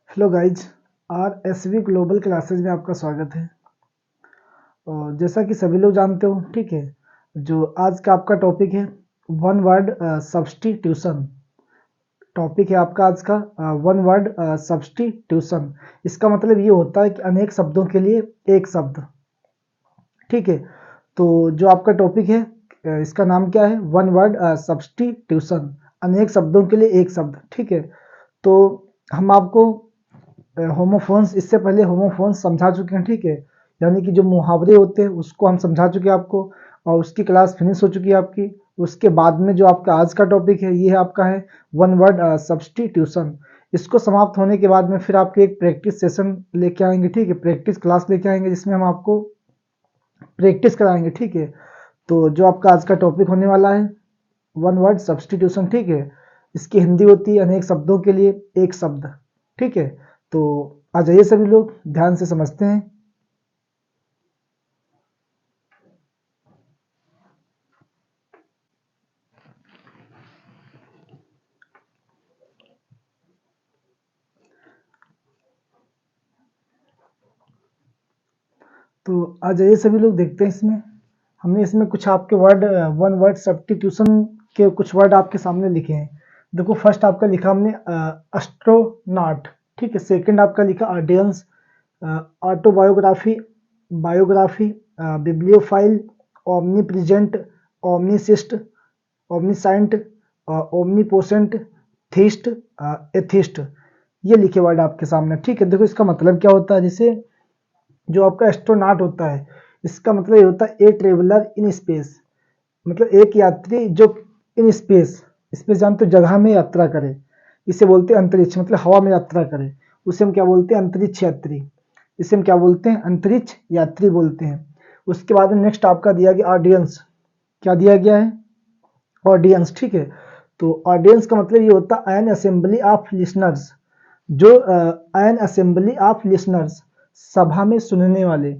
Hello guys. RSV global classes में आपका स्वागत है। और जैसा कि सभी लोग जानते हो, ठीक है, जो आज का आपका टॉपिक है वन वर्ड सब्स्टिट्यूशन। टॉपिक है आपका आज का वन वर्ड सब्स्टिट्यूशन। इसका मतलब ये होता है कि अनेक शब्दों के लिए एक शब्द। ठीक है, तो जो आपका टॉपिक है इसका नाम क्या है? वन वर्ड सब्स्टिट्यूशन, अनेक शब्दों के लिए एक शब्द। ठीक है, तो हम आपको होमोफोन्स, इससे पहले होमोफोन्स समझा चुके हैं। ठीक है, यानी कि जो मुहावरे होते हैं उसको हम समझा चुके हैं आपको, और उसकी क्लास फिनिश हो चुकी है आपकी। उसके बाद में जो आपका आज का टॉपिक है ये है आपका है वन वर्ड सब्स्टिट्यूशन। इसको समाप्त होने के बाद में फिर आपके एक प्रैक्टिस सेशन लेके आएंगे। ठीक है, प्रैक्टिस क्लास लेके आएंगे जिसमें हम आपको प्रैक्टिस कराएंगे। ठीक है, तो जो आपका आज का टॉपिक होने वाला है वन वर्ड सब्स्टिट्यूशन। ठीक है, इसकी हिंदी होती है अनेक शब्दों के लिए एक शब्द। ठीक है, तो आ जाइए सभी लोग ध्यान से समझते हैं। तो आ जाइए सभी लोग देखते हैं। इसमें हमने इसमें कुछ आपके वर्ड वन वर्ड सब्स्टिट्यूशन के कुछ वर्ड आपके सामने लिखे हैं। देखो, फर्स्ट आपका लिखा हमने एस्ट्रोनॉट। ठीक है, सेकंड आपका लिखा audience, autobiography, biography, bibliophile, omnipresent, ओमनीसिस्ट, ओमनीसाइंट, ओमनीपोसेंट, थीस्ट, एथिस्ट। ये लिखे वर्ड आपके सामने। ठीक है, देखो इसका मतलब क्या होता है। जैसे जो आपका एस्ट्रोनॉट होता है, इसका मतलब ये होता है ए ट्रेवलर इन स्पेस, मतलब एक यात्री जो इन स्पेस, स्पेस जानते हो, जगह में यात्रा करे। इसे बोलते हैं अंतरिक्ष, मतलब हवा में यात्रा करे, उसे हम क्या बोलते हैं? अंतरिक्ष यात्री। इसे हम क्या बोलते हैं? अंतरिक्ष यात्री बोलते हैं। उसके बाद में नेक्स्ट आपका दिया गया ऑडियंस। क्या दिया गया है? ऑडियंस। ठीक है, तो ऑडियंस का मतलब ये होता है एन असेंबली ऑफ लिसनर्स, जो एन असेंबली ऑफ लिसनर्स, सभा में सुनने वाले।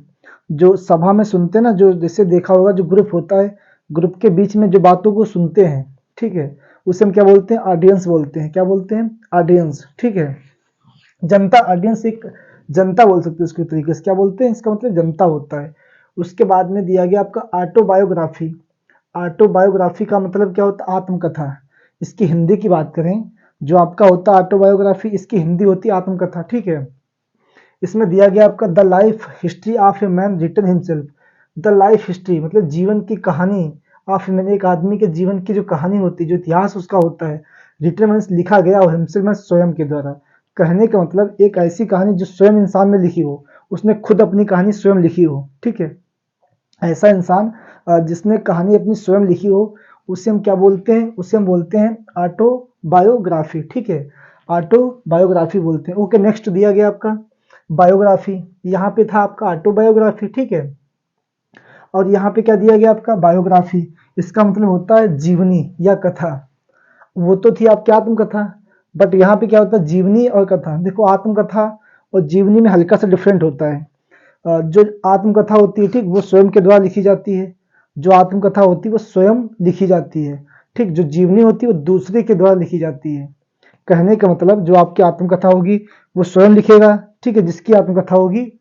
जो सभा में सुनते हैं ना, जो जैसे देखा होगा जो ग्रुप होता है, ग्रुप के बीच में जो बातों को सुनते हैं, ठीक है, उसे हम क्या बोलते हैं? ऑडियंस बोलते हैं। क्या बोलते हैं? ऑडियंस। ठीक है, जनता, ऑडियंस एक जनता बोल सकते हैं उसके तरीके से। क्या बोलते हैं? इसका मतलब जनता होता है। उसके बाद में दिया गया आपका ऑटोबायोग्राफी। ऑटोबायोग्राफी का मतलब क्या होता है? आत्मकथा। इसकी हिंदी की बात करें, जो आपका होता है ऑटोबायोग्राफी, इसकी हिंदी होती है आत्मकथा। ठीक है, इसमें दिया गया आपका the life history of a man written himself. The life history मतलब जीवन की कहानी ऑफ मैन, एक आदमी के जीवन की जो कहानी होती है, जो इतिहास उसका होता है, रिटन मीन्स लिखा गया हो, हिमसेल्फ मीन्स स्वयं के द्वारा। कहने का मतलब एक ऐसी कहानी जो स्वयं इंसान ने लिखी हो, उसने खुद अपनी कहानी स्वयं लिखी हो। ठीक है, ऐसा इंसान जिसने कहानी अपनी स्वयं लिखी हो, उसे हम क्या बोलते हैं? उसे हम बोलते हैं ऑटोबायोग्राफी। ठीक है, ऑटोबायोग्राफी बोलते हैं। ओके, नेक्स्ट दिया गया आपका बायोग्राफी। यहाँ पे था आपका ऑटोबायोग्राफी। ठीक है, और यहाँ पे क्या दिया गया आपका? बायोग्राफी। इसका मतलब होता है जीवनी या कथा। वो तो थी आपकी आत्मकथा, बट यहाँ पे क्या होता है? जीवनी और कथा। देखो, आत्मकथा और जीवनी में हल्का सा डिफरेंट होता है। जो आत्मकथा होती है, ठीक, वो स्वयं के द्वारा लिखी जाती है। जो आत्मकथा होती है वो स्वयं लिखी जाती है। ठीक, जो जीवनी होती है वो दूसरे के द्वारा लिखी जाती है। कहने का मतलब जो आपकी आत्मकथा होगी वो स्वयं लिखेगा, ठीक है, जिसकी आत्मकथा होगी।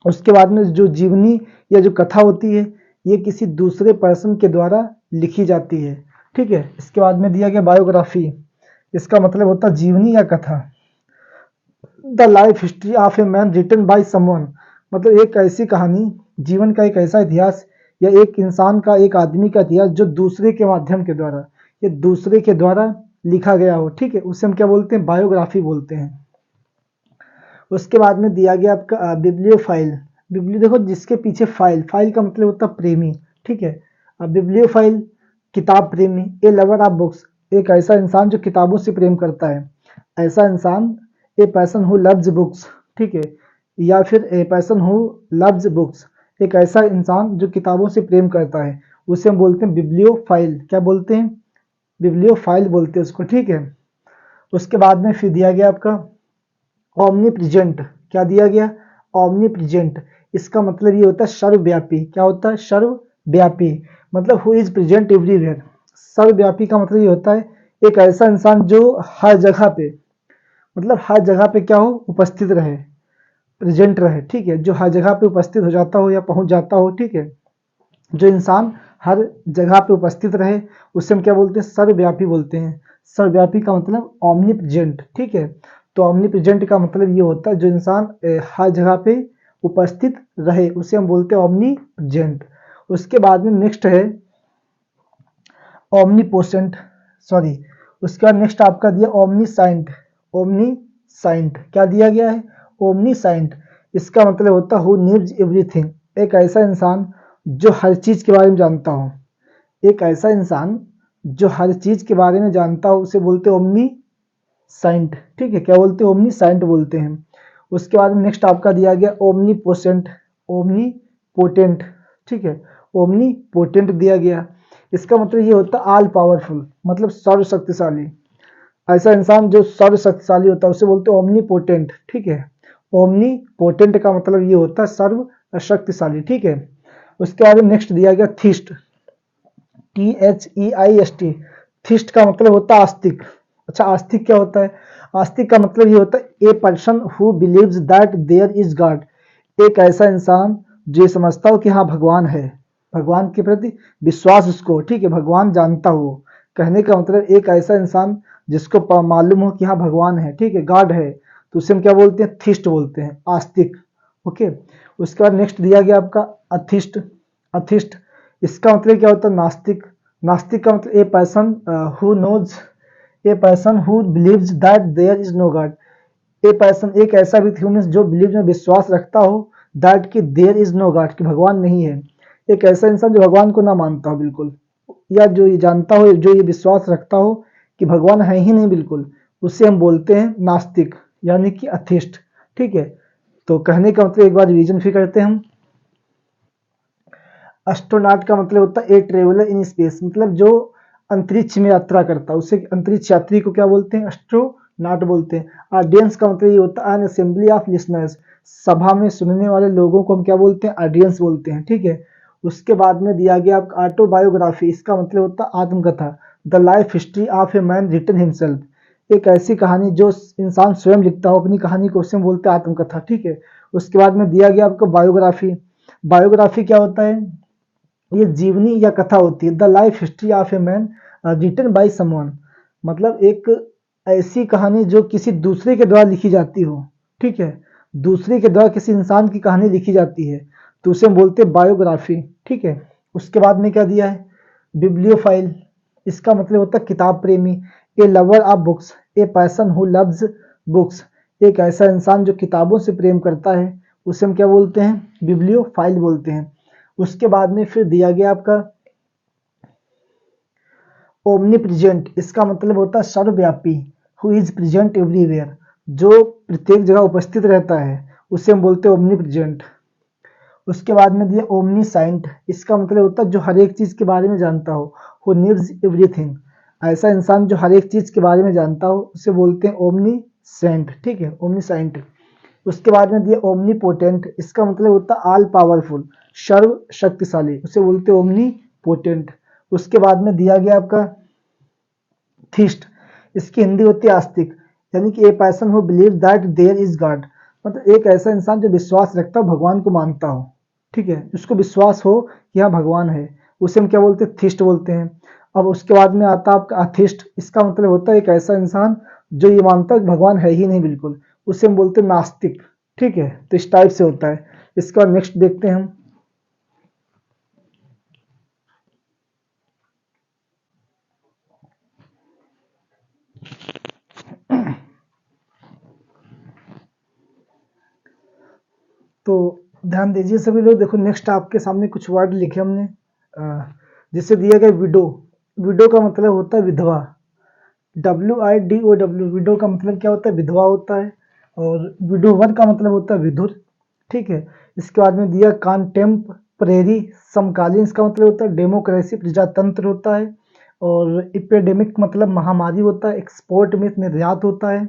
उसके बाद में जो जीवनी या जो कथा होती है, ये किसी दूसरे पर्सन के द्वारा लिखी जाती है। ठीक है, इसके बाद में दिया गया बायोग्राफी। इसका मतलब होता है जीवनी या कथा। The life history of a man written by someone, मतलब एक ऐसी कहानी, जीवन का एक ऐसा इतिहास, या एक इंसान का, एक आदमी का इतिहास जो दूसरे के माध्यम के द्वारा या दूसरे के द्वारा लिखा गया हो। ठीक है, उसे हम क्या बोलते हैं? बायोग्राफी बोलते हैं। उसके बाद में दिया गया आपका बिब्लियोफाइल। बिब्लियो देखो, जिसके पीछे फाइल, फाइल का मतलब होता है प्रेमी। ठीक है, बिब्लियोफाइल किताब प्रेमी। ए लवर ऑफ बुक्स, एक ऐसा इंसान जो किताबों से प्रेम करता है। ऐसा इंसान, ए पर्सन हु लव्स बुक्स। ठीक है, या फिर ए पर्सन हु लव्स बुक्स, एक ऐसा इंसान जो किताबों से प्रेम करता है, उसे हम बोलते हैं बिब्लियोफाइल। क्या बोलते हैं? बिब्लियोफाइल बोलते हैं उसको। ठीक है, उसके बाद में फिर दिया गया आपका ओमनी प्रेजेंट। क्या दिया गया? Omni present. इसका मतलब ये होता है सर्वव्यापी। क्या होता है? सर्वव्यापी, मतलब हु इज प्रेजेंट एवरीवेयर। सर्वव्यापी का मतलब ये होता है एक ऐसा इंसान जो हर जगह पे, मतलब हर जगह पे क्या हो, उपस्थित रहे, प्रेजेंट रहे, ठीक है, जो हर जगह पे उपस्थित हो जाता हो या पहुंच जाता हो, ठीक है, जो इंसान हर जगह पे उपस्थित रहे उसे हम क्या बोलते हैं, सर्वव्यापी बोलते हैं। सर्वव्यापी का मतलब ओमनी प्रेजेंट, ठीक है। तो ओमनी प्रेजेंट का मतलब ये होता है जो इंसान हर जगह पे उपस्थित रहे उसे हम बोलते हैं ओमनी प्रेजेंट। उसके बाद में नेक्स्ट है ओमनीपोसेंट, सॉरी, उसके बाद नेक्स्ट आपका दिया ओमनीसाइंट। ओमनीसाइंट क्या दिया गया है, ओमनीसाइंट, इसका मतलब होता है हु नीड्स एवरीथिंग, एक ऐसा इंसान जो हर चीज के बारे में जानता हो, एक ऐसा इंसान जो हर चीज के बारे में जानता हो उसे बोलते हैं ओमनी साइंट, ठीक है, क्या बोलते हैं, ओमनी साइंट बोलते हैं। उसके बाद में नेक्स्ट आपका दिया गया ओमनी पोसेंट, ओमनी पोटेंट, ठीक है, ओमनी पोटेंट दिया गया। इसका मतलब ये होता है ऑल पावरफुल, मतलब सर्वशक्तिशाली, ऐसा इंसान जो सर्वशक्तिशाली होता है उसे बोलते हैं ओमनी पोटेंट, ठीक है। ओमनी पोटेंट का मतलब ये होता है सर्व शक्तिशाली, ठीक है। उसके बाद नेक्स्ट दिया गया थीस्ट, THEIST, थीस्ट का मतलब होता है आस्तिक। अच्छा, आस्तिक क्या होता है, आस्तिक का मतलब ये होता है a person who believes that there is God, एक ऐसा इंसान जो ये समझता हो कि हाँ भगवान है, भगवान के प्रति विश्वास उसको, ठीक है, भगवान जानता हो, कहने का मतलब एक ऐसा इंसान जिसको मालूम हो कि हाँ भगवान है, ठीक है, गॉड है, तो उसे हम क्या बोलते हैं, थीस्ट बोलते हैं, आस्तिक। ओके, उसके बाद नेक्स्ट दिया गया आपका अथिस्ट। अथिस्ट, इसका मतलब क्या होता है, नास्तिक। नास्तिक का मतलब a person who knows, a person who believes that there is no God, a person एक ऐसा व्यक्ति ह्यूमन जो बिलीव में विश्वास रखता हो दैट कि देयर इज नो गॉड, कि भगवान नहीं है, एक ऐसा इंसान जो भगवान को ना मानता हो बिल्कुल, या जो ये जानता हो, जो ये विश्वास रखता हो कि भगवान है ही नहीं बिल्कुल, उसे हम बोलते हैं नास्तिक, यानी कि अथिस्ट, ठीक है। तो कहने का मतलब एक बार रिवीजन फिर करते हैं हम। एस्ट्रोनॉट का मतलब होता है ए ट्रेवलर इन स्पेस, मतलब जो अंतरिक्ष में यात्रा करता है उसे अंतरिक्ष यात्री को क्या बोलते हैं, एस्ट्रोनॉट बोलते हैं। ऑडियंस का मतलब ये होता है एन असेंबली ऑफ लिसनर्स, सभा में सुनने वाले लोगों को हम क्या बोलते हैं, ऑडियंस बोलते हैं, ठीक है। उसके बाद में दिया गया आपका ऑटोबायोग्राफी, इसका मतलब होता है आत्मकथा, the life history of a man written himself, एक ऐसी कहानी जो इंसान स्वयं लिखता हो अपनी कहानी को, उसे हम बोलते हैं आत्मकथा, ठीक है। उसके बाद में दिया गया आपको बायोग्राफी। बायोग्राफी क्या होता है, ये जीवनी या कथा होती है, the life history of a man written by someone, मतलब एक ऐसी कहानी जो किसी दूसरे के द्वारा लिखी जाती हो, ठीक है, दूसरे के द्वारा किसी इंसान की कहानी लिखी जाती है, तो उसे हम बोलते हैं बायोग्राफी, ठीक है। उसके बाद में क्या दिया है, बिब्लियोफाइल, इसका मतलब होता है किताब प्रेमी, a lover of books, a person who loves books, एक ऐसा इंसान जो किताबों से प्रेम करता है उसे हम क्या बोलते हैं, बिब्लियोफाइल बोलते हैं। उसके बाद में फिर दिया गया आपका ओमनी प्रेजेंट, इसका मतलब होता है सर्वव्यापी, हु इज प्रेजेंट एवरीवेयर, जो प्रत्येक जगह उपस्थित रहता है उसे हम बोलते हैं ओमनी प्रेजेंट। उसके बाद में दिया ओमनी साइंट, इसका मतलब होता है जो हर एक चीज के बारे में जानता हो, हु नीड्स एवरीथिंग, ऐसा इंसान जो हर एक चीज के बारे में जानता हो उसे बोलते हैं ओमनी सेंट, ठीक है, ओमनी साइंट। उसके बाद में दिया ओमनी पोटेंट, इसका मतलब होता है ऑल पावरफुल, सर्व शक्तिशाली, उसे बोलते हैं ओमनी पोटेंट। उसके बाद में दिया गया आपका थीस्ट, इसकी हिंदी होती है आस्तिक, यानी कि a person who believe that there is God, मतलब एक ऐसा इंसान जो विश्वास रखता हो, भगवान को मानता हो, ठीक है, उसको विश्वास हो कि हाँ भगवान है, उसे हम क्या बोलते हैं, थीस्ट बोलते हैं। अब उसके बाद में आता है आपका अथिस्ट, इसका मतलब होता है एक ऐसा इंसान जो ये मानता है कि भगवान है ही नहीं बिल्कुल, उसे हम बोलते हैं नास्तिक, ठीक है। तो इस टाइप से होता है। इसके बाद नेक्स्ट देखते हैं हम। तो ध्यान दीजिए सभी लोग, देखो नेक्स्ट आपके सामने कुछ वर्ड लिखे हमने, जिससे दिया गया विडो। विडो का मतलब होता है विधवा, WIDOW, विडो का मतलब क्या होता है, विधवा होता है, और विडोवर का मतलब होता है विधुर, ठीक है। इसके बाद में दिया कॉन्टेम्परेरी, समकालीन, इसका मतलब होता है डेमोक्रेसी, प्रजातंत्र होता है, और इपिडेमिक मतलब महामारी होता है, एक्सपोर्ट मीन्स निर्यात होता है,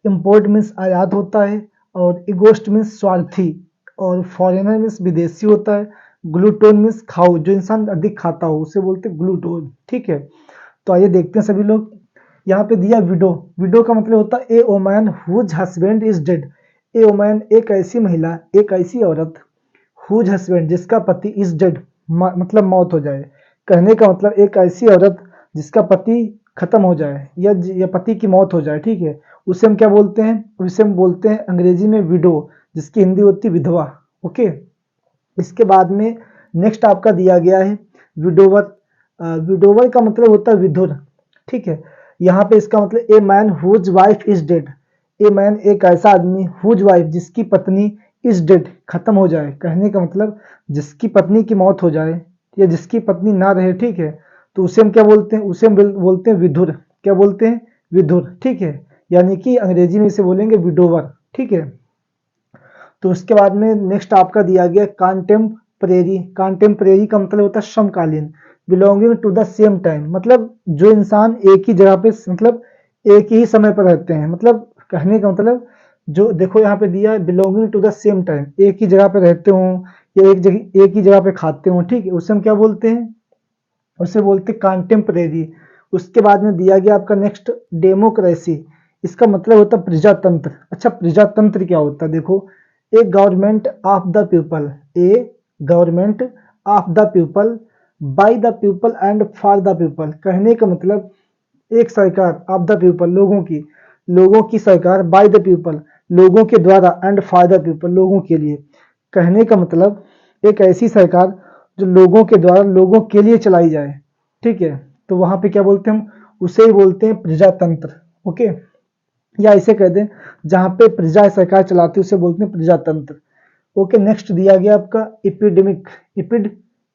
इम्पोर्ट मीन्स आयात होता है, और इगोस्ट मीन्स स्वार्थी, और फॉरेनर मीन्स विदेशी होता है, ग्लूटोन मीन्स खाओ, जो इंसान अधिक खाता हो उसे बोलते हैं ग्लूटोन, ठीक है। तो आइए देखते हैं सभी लोग, यहाँ पे दिया विडो, विडो का मतलब होता है a woman whose husband is dead. A woman एक ऐसी महिला, एक ऐसी औरत, हुज हस्बैंड जिसका पति इज डेड मतलब मौत हो जाए। कहने का मतलब एक ऐसी औरत जिसका पति खत्म हो जाए या पति की मौत हो जाए, ठीक है, उसे हम क्या बोलते हैं, उसे हम बोलते हैं अंग्रेजी में विडो, जिसकी हिंदी होती है विधवा। ओके, इसके बाद में नेक्स्ट आपका दिया गया है विडोवर। विडोवर का मतलब होता है विधुर, ठीक है। यहाँ पे इसका मतलब a man whose wife is dead. A man एक ऐसा आदमी, हुज वाइफ जिसकी पत्नी इज डेड खत्म हो जाए। कहने का मतलब जिसकी पत्नी की मौत हो जाए या जिसकी पत्नी ना रहे, ठीक है, तो उसे हम क्या बोलते हैं, उसे हम बोलते हैं विधुर। क्या बोलते हैं, विधुर, ठीक है। यानी कि अंग्रेजी में इसे बोलेंगे विडोवर, ठीक है। तो उसके बाद में नेक्स्ट आपका दिया गया कॉन्टेम्परेरी। कॉन्टेम्परेरी का मतलब होता है समकालीन, belonging to the same time, मतलब जो इंसान एक ही जगह पे मतलब एक ही समय पर रहते हैं। मतलब कहने का मतलब जो देखो यहाँ पे दिया है belonging to the same time, एक ही जगह पे रहते हो या एक ही जगह पे खाते हो, ठीक है, उसे हम क्या बोलते हैं, उसे बोलते हैं कॉन्टेम्परेरी। उसके बाद में दिया गया आपका नेक्स्ट डेमोक्रेसी। इसका मतलब होता है प्रजातंत्र। अच्छा, प्रजातंत्र क्या होता है, देखो, a government of the people, a government of the people, by the people and for the people. कहने का मतलब एक सरकार ऑफ द पीपल, लोगों की सरकार, बाय द पीपल लोगों के द्वारा, एंड फॉर द पीपल लोगों के लिए। कहने का मतलब एक ऐसी सरकार जो लोगों के द्वारा लोगों के लिए चलाई जाए, ठीक है, तो वहां पे क्या बोलते हैं हम, उसे ही बोलते हैं प्रजातंत्र। ओके, या इसे कह दें जहां पे प्रजा सरकार चलाती है उसे बोलते हैं प्रजातंत्र। ओके, नेक्स्ट दिया गया आपका इपिडेमिक।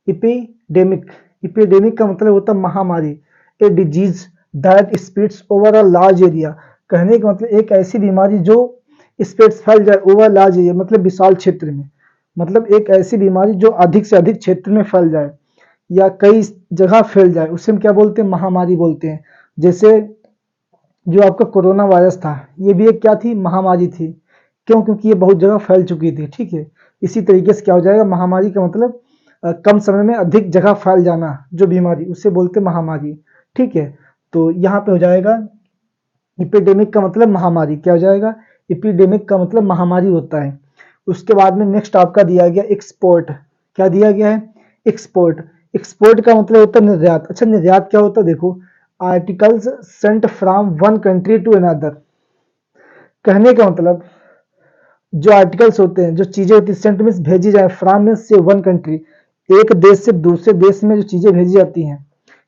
इपिडेमिक, इपिडेमिक का मतलब होता है महामारी, ए disease that spreads over a large area. कहने का मतलब एक ऐसी बीमारी जो स्प्रेड्स फैल जाए ओवर लार्ज एरिया, मतलब विशाल क्षेत्र में, मतलब एक ऐसी बीमारी जो अधिक से अधिक क्षेत्र में फैल जाए या कई जगह फैल जाए, उसे हम क्या बोलते हैं, महामारी बोलते हैं। जैसे जो आपका कोरोना वायरस था, ये भी एक क्या थी, महामारी थी। क्यों, क्योंकि ये बहुत जगह फैल चुकी थी, ठीक है। इसी तरीके से क्या हो जाएगा, महामारी का मतलब कम समय में अधिक जगह फैल जाना, जो बीमारी, उसे बोलते हैं महामारी, ठीक है। तो यहाँ पे हो जाएगा इपिडेमिक का मतलब महामारी, क्या हो जाएगा, इपिडेमिक का मतलब महामारी होता है। उसके बाद में नेक्स्ट आपका दिया गया एक्सपोर्ट। क्या दिया गया है, एक्सपोर्ट। एक्सपोर्ट का मतलब होता है निर्यात। अच्छा, निर्यात क्या होता है, देखो, articles sent from one country to another. कहने का मतलब जो आर्टिकल्स होते हैं, जो चीजें होती है, सेंट मीन्स भेजी जाए, फ्रॉम मीन्स से वन कंट्री, एक देश से दूसरे देश में जो चीजें भेजी जाती हैं।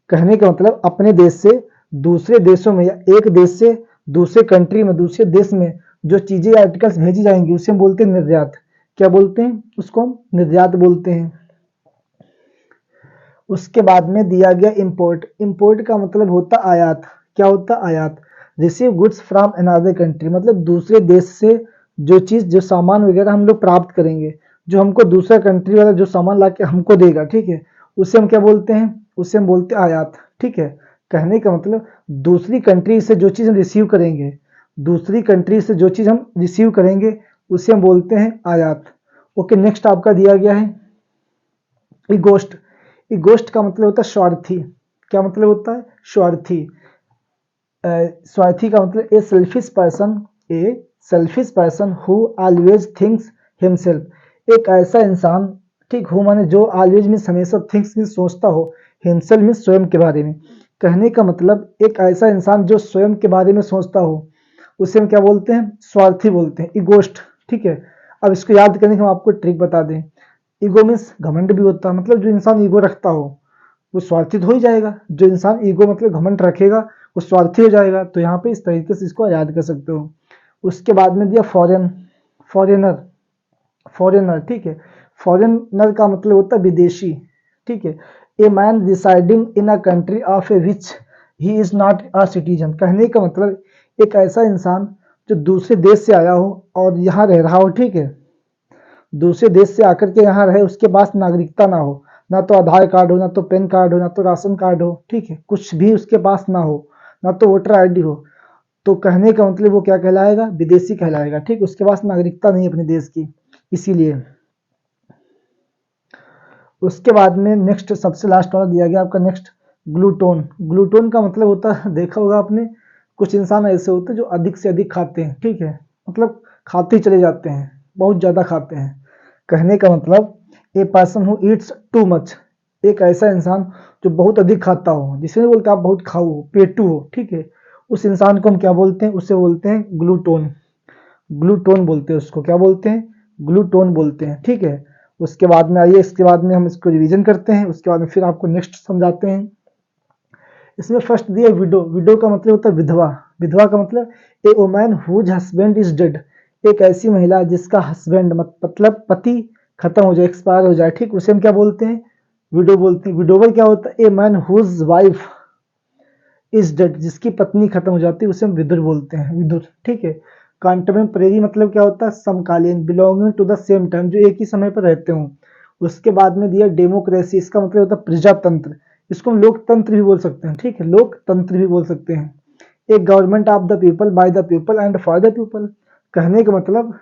कहने का मतलब अपने देश से दूसरे देशों में या एक देश से दूसरे कंट्री में, दूसरे देश में जो चीजें आर्टिकल्स भेजी जाएंगी उसे हम बोलते हैं निर्यात। क्या बोलते हैं, उसको हम निर्यात बोलते हैं। उसके बाद में दिया गया इंपोर्ट। इंपोर्ट का मतलब होता आयात। क्या होता, आयात। Receive goods from another country, मतलब दूसरे देश से जो चीज, जो सामान वगैरह हम लोग प्राप्त करेंगे, जो हमको दूसरा कंट्री वाला जो सामान ला के हमको देगा, ठीक है, उसे हम क्या बोलते हैं, उसे हम बोलते हैं आयात, ठीक है। कहने का मतलब दूसरी कंट्री से जो चीज हम रिसीव करेंगे, दूसरी कंट्री से जो चीज हम रिसीव करेंगे उसे हम बोलते हैं आयात। ओके, नेक्स्ट आपका दिया गया है इगोस्ट। इगोस्ट का मतलब होता है स्वार्थी। क्या मतलब होता है, स्वार्थी। स्वार्थी का मतलब a selfish person, a selfish person who always thinks himself. एक ऐसा इंसान, ठीक, हु माने जो, ऑलवेज मीन्स हमेशा, थिंक्स मीन्स सोचता हो, हिमसेल्फ मीन्स स्वयं के बारे में। कहने का मतलब एक ऐसा इंसान जो स्वयं के बारे में सोचता हो उसे हम क्या बोलते हैं, स्वार्थी बोलते हैं, इगोस्ट, ठीक है। अब इसको याद करने के हम आपको ट्रिक बता दें। ईगो मीन्स घमंड भी होता है, मतलब जो इंसान ईगो रखता हो वो स्वार्थी तो हो ही जाएगा। जो इंसान ईगो मतलब घमंड रखेगा वो स्वार्थी हो जाएगा। तो यहाँ पे इस तरीके से इसको याद कर सकते हो। उसके बाद में दिया फॉरेन, फॉरेनर, फॉरेनर, ठीक है। फॉरेनर का मतलब होता है विदेशी, ठीक है। A man residing in a country of A which he is not a citizen. कहने का मतलब एक ऐसा इंसान जो दूसरे देश से आया हो और यहाँ रह रहा हो, ठीक है, दूसरे देश से आकर के यहाँ रहे, उसके पास नागरिकता ना हो, ना तो आधार कार्ड हो, ना तो पैन कार्ड हो, ना तो राशन कार्ड हो, ठीक है, कुछ भी उसके पास ना हो, ना तो वोटर आईडी हो, तो कहने का मतलब वो क्या कहलाएगा, विदेशी कहलाएगा, ठीक, उसके पास नागरिकता नहीं अपने देश की, इसीलिए। उसके बाद में नेक्स्ट सबसे लास्ट वाला दिया गया आपका नेक्स्ट ग्लूटोन। ग्लूटोन का मतलब होता है, देखा होगा आपने, कुछ इंसान ऐसे होते हैं जो अधिक से अधिक खाते हैं, ठीक है, मतलब खाते ही चले जाते हैं, बहुत ज़्यादा खाते हैं। कहने का मतलब a person who Yeats too much, एक ऐसा इंसान जो बहुत अधिक खाता हो, जिसे नहीं बोलते आप बहुत खाओ हो, पेटू हो, ठीक है, उस इंसान को हम क्या बोलते हैं, उसे बोलते हैं ग्लूटोन। ग्लूटोन बोलते हैं उसको, क्या बोलते हैं, ग्लूटोन बोलते हैं, ठीक है। उसके बाद में आइए, इसके बाद में हम इसको रिवीजन करते हैं, उसके बाद में फिर आपको नेक्स्ट समझाते हैं। इसमें फर्स्ट दिया विडो। विडो का मतलब होता है विधवा। विधवा का मतलब a woman whose husband is dead, एक ऐसी महिला जिसका हस्बैंड मतलब पति खत्म हो जाए, एक्सपायर हो जाए, ठीक, उसे हम क्या बोलते हैं, विडो बोलते हैं। विडोवर क्या होता है, a man whose wife is dead, जिसकी पत्नी खत्म हो जाती है उसे हम विदुर बोलते हैं, विदुर, ठीक है। कंटेम्परेरी मतलब क्या होता है, समकालीन, belonging to the same time, जो एक ही समय पर रहते हों। उसके बाद में दिया डेमोक्रेसी, इसका मतलब होता है प्रजातंत्र, इसको हम लोकतंत्र भी बोल सकते हैं, ठीक है, लोकतंत्र भी बोल सकते हैं। एक government of the people, by the people and for the people, कहने का मतलब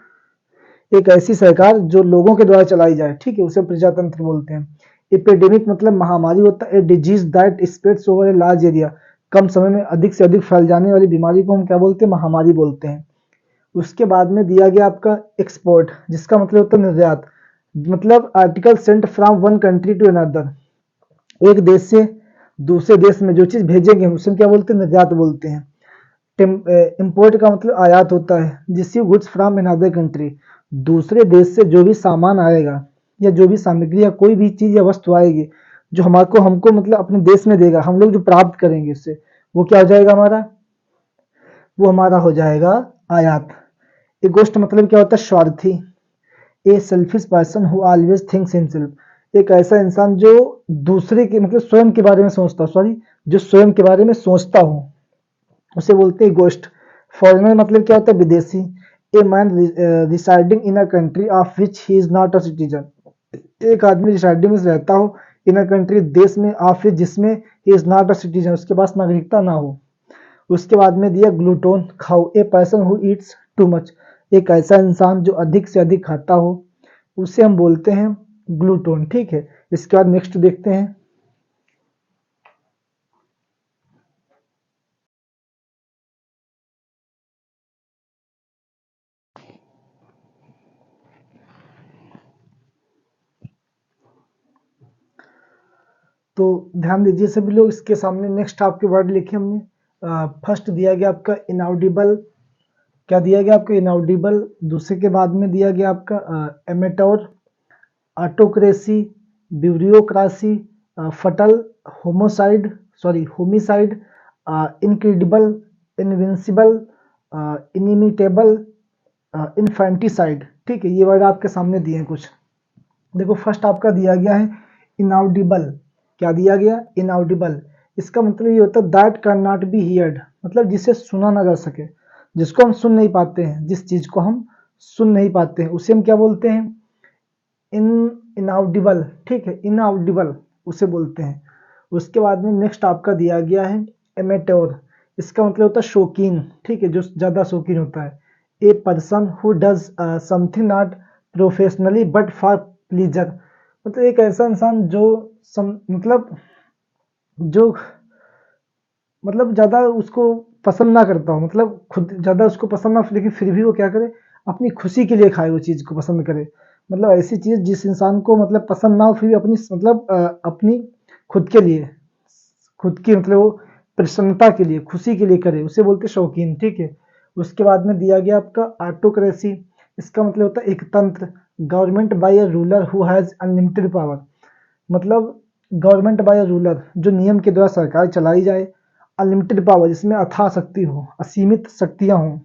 एक ऐसी सरकार जो लोगों के द्वारा चलाई जाए, ठीक है, उसे प्रजातंत्र बोलते हैं। एपिडेमिक मतलब महामारी होता है, a disease that spreads over a large area, कम समय में अधिक से अधिक फैल जाने वाली बीमारी को हम क्या बोलते हैं, महामारी बोलते हैं। उसके बाद में दिया गया आपका एक्सपोर्ट, जिसका मतलब होता है निर्यात, मतलब article sent from one country to another, एक देश से दूसरे देश में जो चीज भेजेंगे उसे क्या बोलते हैं, निर्यात बोलते हैं। इम्पोर्ट का मतलब आयात होता है, जिससे गुड्स फ्रॉम अनदर कंट्री, दूसरे देश से जो भी सामान आएगा या जो भी सामग्री या कोई भी चीज या वस्तु आएगी जो हमारे हमको मतलब अपने देश में देगा, हम लोग जो प्राप्त करेंगे उससे, वो क्या हो जाएगा हमारा, वो हमारा हो जाएगा आयात। इगोस्ट मतलब क्या होता है, स्वार्थी। A selfish person who always thinks himself, एक ऐसा इंसान जो दूसरे के मतलब स्वयं के बारे में सोचता हो, सॉरी, जो स्वयं के बारे में सोचता हो उसे बोलते हैं गोस्ट। फॉरेनर मतलब क्या होता है, विदेशी। A man residing in a country of which he is not a citizen, एक आदमी रिसाइडिंग में रहता हो इन अ कंट्री, देश में, ऑफ विच जिसमें he is not a citizen, उसके पास नागरिकता ना हो। उसके बाद में दिया ग्लूटोन, खाओ। ए person who Yeats too much, एक ऐसा इंसान जो अधिक से अधिक खाता हो उसे हम बोलते हैं ग्लूटोन, ठीक है। इसके बाद नेक्स्ट देखते हैं। तो ध्यान दीजिए सभी लोग, इसके सामने नेक्स्ट आपके वर्ड लिखे हमने। फर्स्ट दिया गया आपका इनऑडिबल, क्या दिया गया आपका, इनऑडिबल। दूसरे के बाद में दिया गया आपका एमेटोर, ऑटोक्रेसी, ब्यूरोक्रासी, फटल, homicide, sorry homicide, incredible, invincible, inimitable, infanticide, ठीक है। ये वर्ड आपके सामने दिए हैं कुछ। देखो फर्स्ट आपका दिया गया है इनऑडिबल, क्या दिया गया, इनऑडिबल। इसका मतलब ये होता है that can not B heard, मतलब जिसे सुना ना जा सके, जिसको हम सुन नहीं पाते हैं, जिस चीज को हम सुन नहीं पाते हैं उसे हम क्या बोलते हैं, इन इनऑडिबल, ठीक है, इनऑडिबल उसे बोलते हैं। उसके बाद में नेक्स्ट आपका दिया गया है एमेटोर, इसका मतलब होता है शौकीन, ठीक है, जो ज्यादा शौकीन होता है। A person who does something not professionally but for pleaser, मतलब एक ऐसा इंसान जो जो मतलब ज्यादा उसको पसंद ना करता हो, मतलब खुद ज्यादा उसको पसंद ना, लेकिन फिर भी वो क्या करे, अपनी खुशी के लिए खाए, वो चीज को पसंद करे। मतलब ऐसी चीज जिस इंसान को मतलब पसंद ना हो फिर भी अपनी मतलब अपनी खुद के लिए, खुद की मतलब वो प्रसन्नता के लिए, खुशी के लिए करे, उसे बोलते शौकीन, ठीक है। उसके बाद में दिया गया आपका ऑटोक्रेसी, इसका मतलब होता है एक तंत्र, government by a ruler who has unlimited power, मतलब गवर्नमेंट बाय अ रूलर, जो नियम के द्वारा सरकार चलाई जाए, अनलिमिटेड पावर जिसमें अथाह शक्ति हो, असीमित शक्तियां हों,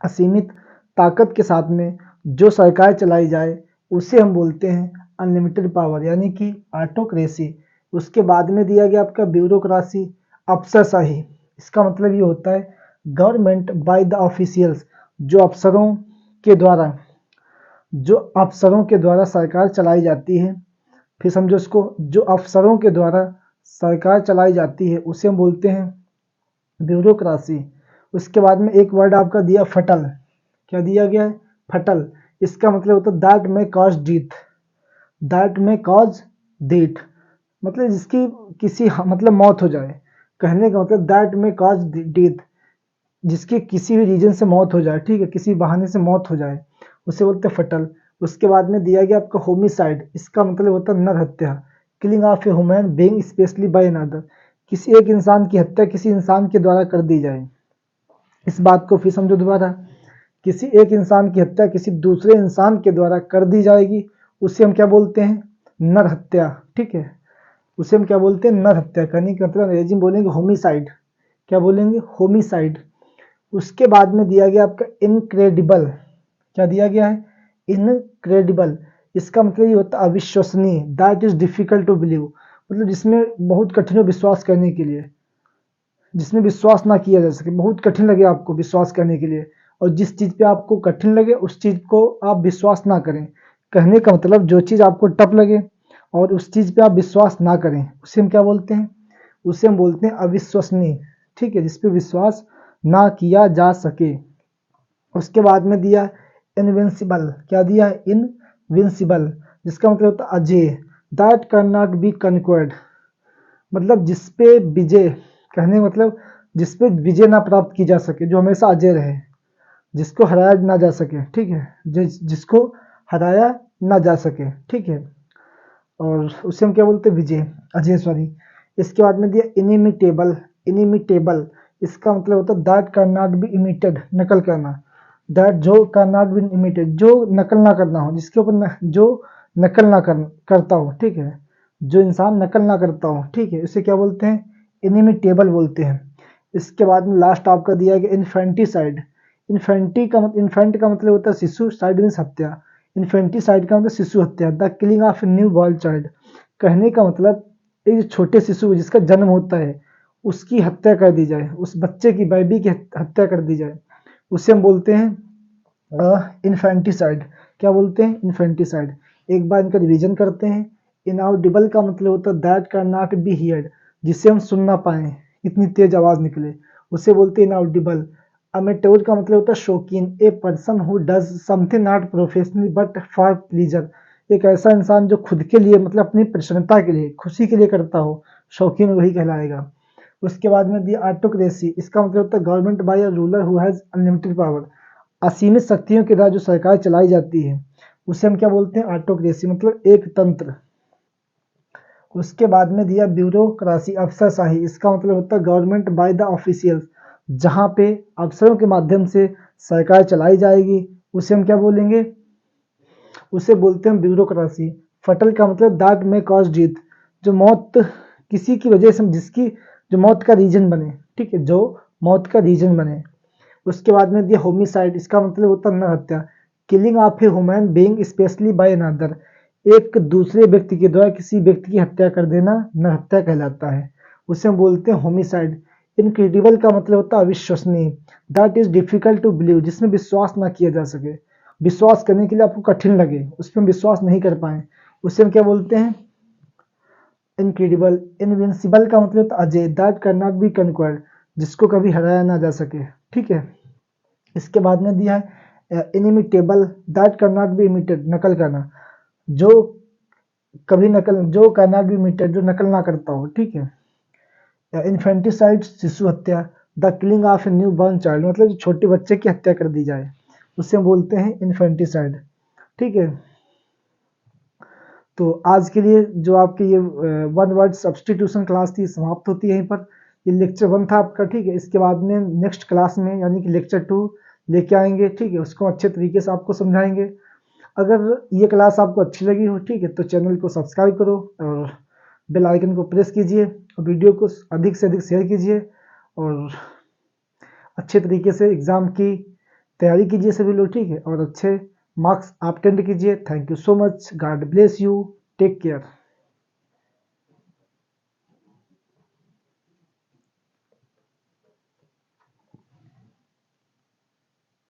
असीमित ताकत के साथ में जो सरकार चलाई जाए उसे हम बोलते हैं अनलिमिटेड पावर, यानी कि ऑटोक्रेसी। उसके बाद में दिया गया आपका ब्यूरोक्रासी, अफसरशाही, इसका मतलब ये होता है गवर्नमेंट बाय द ऑफिशियल्स, जो अफसरों के द्वारा, जो अफसरों के द्वारा सरकार चलाई जाती है। फिर समझो इसको, जो अफसरों के द्वारा सरकार चलाई जाती है उसे हम बोलते हैं ब्यूरोक्रासी। उसके बाद में एक वर्ड आपका दिया फटल, क्या दिया गया है, फटल, इसका मतलब होता है दैट में कॉज डेथ, दैट में कॉज डेथ, मतलब जिसकी किसी मतलब मौत हो जाए, कहने का मतलब दैट में कॉज डेथ, जिसके किसी भी रीजन से मौत हो जाए, ठीक है, किसी बहाने से मौत हो जाए, उसे बोलते हैं फटल। उसके बाद में दिया गया आपका होमिसाइड, इसका मतलब होता है नर हत्या, killing of a human being specially by another, किसी एक इंसान की हत्या किसी इंसान के द्वारा कर दी जाए। इस बात को फिर समझो दोबारा, किसी एक इंसान की हत्या किसी दूसरे इंसान के द्वारा कर दी जाएगी, उसे हम क्या बोलते हैं, नर हत्या, ठीक है, उसे हम क्या बोलते हैं, नर हत्या। कहने का मतलब अंग्रेजी में बोलेंगे होमिसाइड, क्या बोलेंगे, होमिसाइड। उसके बाद में दिया गया आपका इनक्रेडिबल, क्या दिया गया है, इनक्रेडिबल, इसका मतलब ये होता है अविश्वसनीय, that is difficult to believe, मतलब जिसमें बहुत कठिन हो विश्वास करने के लिए, जिसमें विश्वास ना किया जा सके, बहुत कठिन लगे आपको विश्वास करने के लिए, और जिस चीज पे आपको कठिन लगे उस चीज को आप विश्वास ना करें। कहने का मतलब जो चीज आपको टफ लगे और उस चीज पे आप विश्वास ना करें, उसे हम क्या बोलते हैं, उसे हम बोलते हैं अविश्वसनीय, ठीक है, जिसपे विश्वास ना किया जा सके। उसके बाद में दिया इनविंसिबल, क्या दिया है, इनविंसिबल, जिसका मतलब होता है अजेय, दैट कैन नॉट बी कन्क्वर्ड, मतलब जिसपे विजय, कहने का मतलब जिसपे विजय ना प्राप्त की जा सके, जो हमेशा अजय रहे, जिसको हराया ना जा सके, ठीक है, जिसको हराया ना जा सके, ठीक है, और उसे हम क्या बोलते हैं, विजय, अजय, सॉरी। इसके बाद में दिया इनिमिटेबल, इनिमिटेबल, इसका मतलब होता है that can not B emitted, नकल करना, दैट जो कैन नॉट बी इमिटेड, जो नकल ना करना हो, जिसके ऊपर जो नकल ना करता हो, ठीक है, जो इंसान नकल ना करता हो, ठीक है, इसे क्या बोलते हैं, इनिमिटेबल बोलते हैं। इसके बाद में लास्ट आपका दिया गया इन्फेंटिसाइड, इन्फेंट का मतलब होता है शिशु, साइड मीन्स हत्या, इन्फेंटिसाइड का मतलब शिशु हत्या, the killing of a new born child. कहने का मतलब एक छोटे शिशु जिसका जन्म होता है उसकी हत्या कर दी जाए, उस बच्चे की, बेबी की हत्या कर दी जाए, उसे हम बोलते हैं इन्फेंटिसाइड। क्या बोलते हैं, इन्फेंटिसाइड। एक बार इनका रिवीजन करते हैं। इनऑडिबल का मतलब होता है that can not B heard, जिसे हम सुन ना पाए, इतनी तेज आवाज निकले, उसे बोलते हैं इनऑडिबल। अमेटोर का मतलब होता है शौकीन, ए person who does something not professionally but for pleaser, एक ऐसा इंसान जो खुद के लिए, मतलब अपनी प्रसन्नता के लिए, खुशी के लिए करता हो, शौकीन वही कहलाएगा। उसके बाद में दिया ऑटोक्रेसी, इसका मतलब होता है government by a ruler who has unlimited power, असीमित शक्तियों के द्वारा जो सरकार चलाई जाती है उसे हम क्या बोलते हैं, ऑटोक्रेसी, मतलब एक तंत्र। उसके बाद में दिया ब्यूरोक्रासी, अफसरशाही, इसका मतलब होता है गवर्नमेंट बाय द ऑफिशियल्स, जहां पे अफसरों के माध्यम से सरकार चलाई जाएगी उसे हम क्या बोलेंगे, उसे बोलते हैं ब्यूरोक्रासी। फटल का मतलब दैट में कॉज डेथ, जो मौत किसी की वजह से, जिसकी जो मौत का रीजन बने, ठीक है, जो मौत का रीजन बने। उसके बाद में दिया होमिसाइड, इसका मतलब होता है नर हत्या, killing of a human being specially by another, एक दूसरे व्यक्ति के द्वारा किसी व्यक्ति की हत्या कर देना नर हत्या कहलाता है, उसे हम बोलते हैं होमिसाइड। इनक्रेडिबल का मतलब होता है अविश्वसनीय, that is difficult to believe, जिसमें विश्वास ना किया जा सके, विश्वास करने के लिए आपको कठिन लगे, उस पर विश्वास नहीं कर पाए, उसे हम क्या बोलते हैं, इनक्रेडिबल। इनविंसिबल का मतलब होता है अजय, that can not be conquered, जिसको कभी हराया ना जा सके, ठीक है। इसके बाद में दिया है inimitable, that can not B emitted, नकल करना, जो कभी नकल, जो कैन नॉट बी इमिटेड, जो नकल ना करता हो, ठीक है। इन्फेंटिसाइड, शिशु हत्या, the killing of a new born child, मतलब जो छोटे बच्चे की हत्या कर दी जाए उसे हम बोलते हैं इन्फेंटिसाइड, ठीक है। तो आज के लिए जो आपकी ये वन वर्ड सब्सटीट्यूशन क्लास थी समाप्त होती है यहीं पर। ये लेक्चर 1 था आपका, ठीक है। इसके बाद में नेक्स्ट क्लास में यानी कि लेक्चर 2 लेके आएंगे, ठीक है, उसको अच्छे तरीके से आपको समझाएंगे। अगर ये क्लास आपको अच्छी लगी हो, ठीक है, तो चैनल को सब्सक्राइब करो और बेल आइकन को प्रेस कीजिए और वीडियो को अधिक से अधिक शेयर कीजिए और अच्छे तरीके से एग्ज़ाम की तैयारी कीजिए सभी लोग, ठीक है, और अच्छे मार्क्स आप अटेंड कीजिए। Thank you so much, God bless you, take care.